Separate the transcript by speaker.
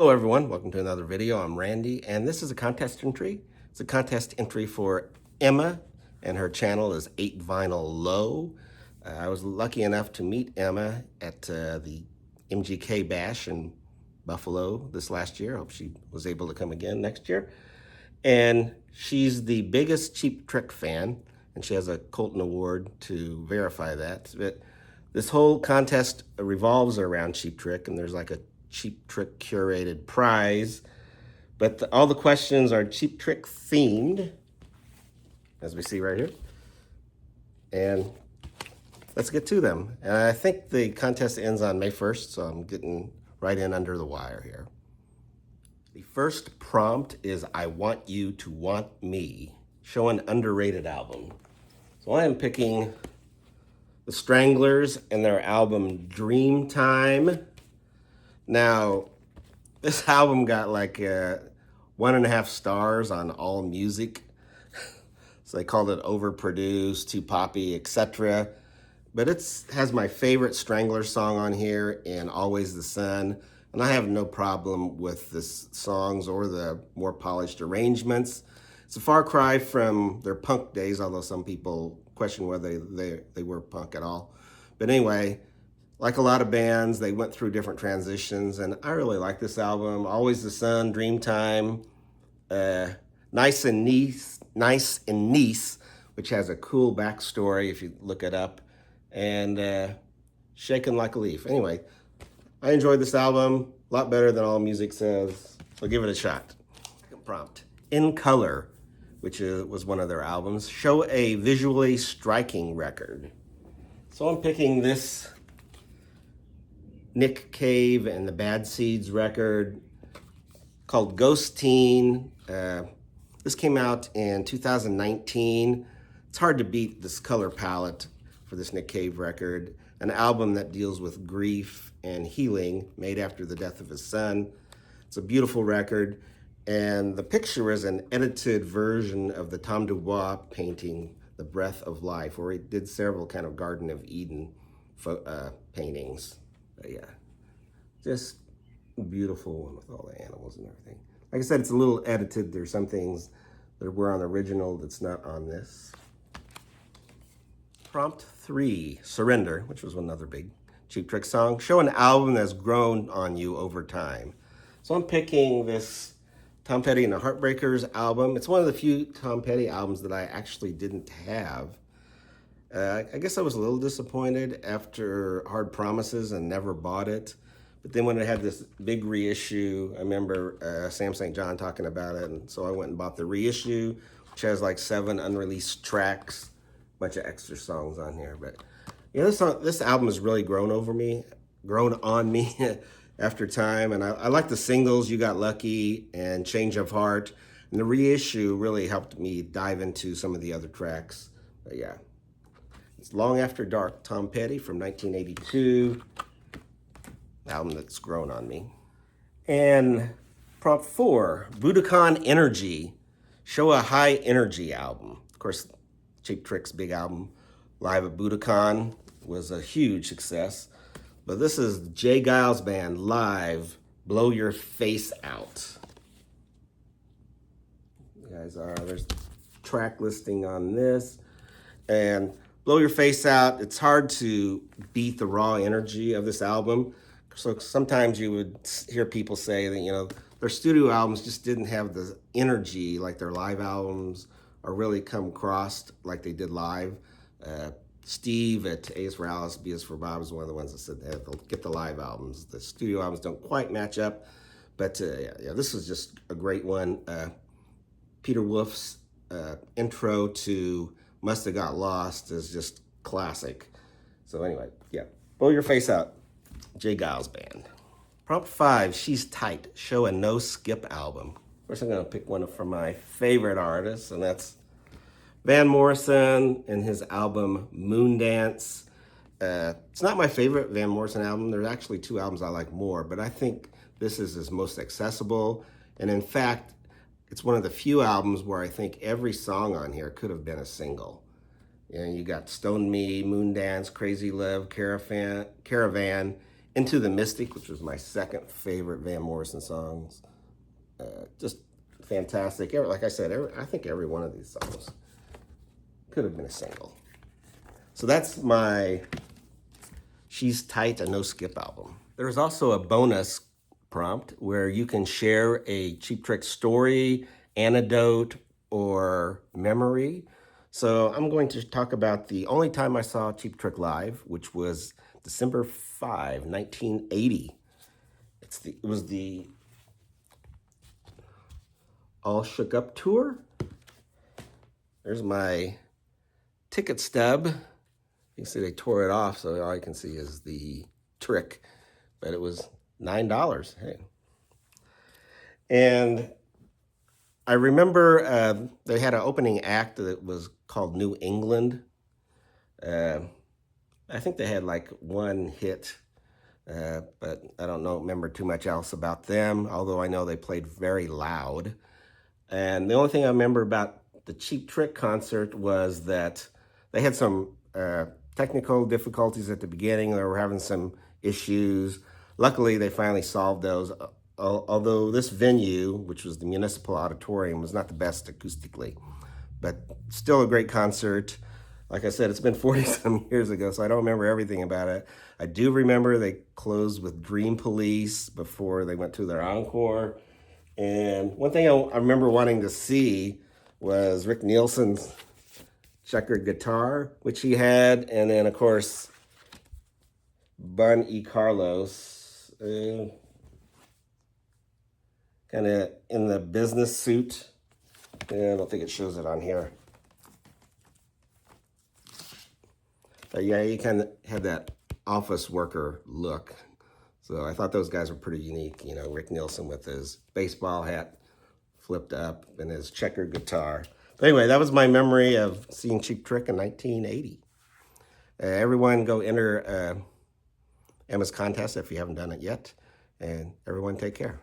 Speaker 1: Hello everyone, welcome to another video. I'm Randy, and this is a contest entry. It's a contest entry for Emma, and her channel is 8 Vinyl Low. I was lucky enough to meet Emma at the MGK Bash in Buffalo this last year. Hope she was able to come again next year. And she's the biggest Cheap Trick fan, and she has a Colton Award to verify that. But this whole contest revolves around Cheap Trick, and there's like a Cheap Trick curated prize. But all the questions are Cheap Trick themed, as we see right here. And let's get to them. And I think the contest ends on May 1st, so I'm getting right in under the wire here. The first prompt is I Want You to Want Me. Show an underrated album. So I am picking the Stranglers and their album Dreamtime. Now, this album got like 1.5 stars on All Music. So they called it overproduced, too poppy, etc. But it has my favorite Strangler song on here, and Always the Sun. And I have no problem with the songs or the more polished arrangements. It's a far cry from their punk days, although some people question whether they were punk at all. But anyway, like a lot of bands, they went through different transitions, and I really like this album. Always the Sun, Dreamtime, Nice and Nice, which has a cool backstory if you look it up, and Shaken Like a Leaf. Anyway, I enjoyed this album, a lot better than All Music says, so give it a shot. Second prompt, In Color, which was one of their albums. Show a visually striking record. So I'm picking this Nick Cave and the Bad Seeds record called Ghost Teen. This came out in 2019. It's hard to beat this color palette for this Nick Cave record, an album that deals with grief and healing, made after the death of his son. It's a beautiful record, and the picture is an edited version of the Tom Dubois painting, The Breath of Life, where he did several kind of Garden of Eden paintings. But yeah, just a beautiful one with all the animals and everything. Like I said, it's a little edited. There's some things that were on the original that's not on this. Prompt 3, Surrender, which was another big Cheap Trick song. Show an album that's grown on you over time. So I'm picking this Tom Petty and the Heartbreakers album. It's one of the few Tom Petty albums that I actually didn't have. I guess I was a little disappointed after Hard Promises and never bought it. But then when it had this big reissue, I remember Sam St. John talking about it, and so I went and bought the reissue, which has like 7 unreleased tracks, a bunch of extra songs on here. But you know, this album has really grown on me after time, and I like the singles, You Got Lucky and Change of Heart, and the reissue really helped me dive into some of the other tracks. But yeah. It's Long After Dark, Tom Petty from 1982, album that's grown on me. And prompt 4, Budokan Energy, show a high energy album. Of course, Cheap Trick's big album, Live at Budokan, was a huge success. But this is J. Geils Band live, Blow Your Face Out. There's track listing on this. And Blow Your Face Out, it's hard to beat the raw energy of this album. So sometimes you would hear people say that, you know, their studio albums just didn't have the energy like their live albums, or really come across like they did live. Steve at A is for Alice, B is for Bob is one of the ones that said they have to get the live albums. The studio albums don't quite match up, but yeah, this is just a great one. Peter Wolf's intro to Must Have Got Lost is just classic. So anyway, yeah, Blow Your Face Out, J. Geils Band. Prompt 5, She's Tight, show a no-skip album. First, I'm gonna pick one from my favorite artists, and that's Van Morrison and his album Moondance. It's not my favorite Van Morrison album. There's actually 2 albums I like more, but I think this is his most accessible. And in fact, it's one of the few albums where I think every song on here could have been a single. You know, you got Stone Me, Moondance, Crazy Love, Caravan, Into the Mystic, which was my second favorite Van Morrison songs. Just fantastic. Like I said, I think every one of these songs could have been a single. So that's my She's Tight, a No Skip album. There's also a bonus prompt where you can share a Cheap Trick story, anecdote, or memory. So I'm going to talk about the only time I saw Cheap Trick live, which was December 5, 1980. It was the All Shook Up tour. There's my ticket stub. You can see they tore it off, so all you can see is the trick, but it was $9. Hey. And I remember they had an opening act that was called New England. I think they had like one hit, but I don't remember too much else about them, although I know they played very loud. And the only thing I remember about the Cheap Trick concert was that they had some technical difficulties at the beginning. They were having some issues. Luckily, they finally solved those, although this venue, which was the Municipal Auditorium, was not the best acoustically, but still a great concert. Like I said, it's been 40-some years ago, so I don't remember everything about it. I do remember they closed with Dream Police before they went to their encore. And one thing I remember wanting to see was Rick Nielsen's checkered guitar, which he had, and then, of course, Bun E. Carlos, kind of in the business suit. I don't think it shows it on here. But yeah, he kind of had that office worker look. So I thought those guys were pretty unique. You know, Rick Nielsen with his baseball hat flipped up and his checkered guitar. But anyway, that was my memory of seeing Cheap Trick in 1980. Everyone go enter Emma's contest if you haven't done it yet. And everyone take care.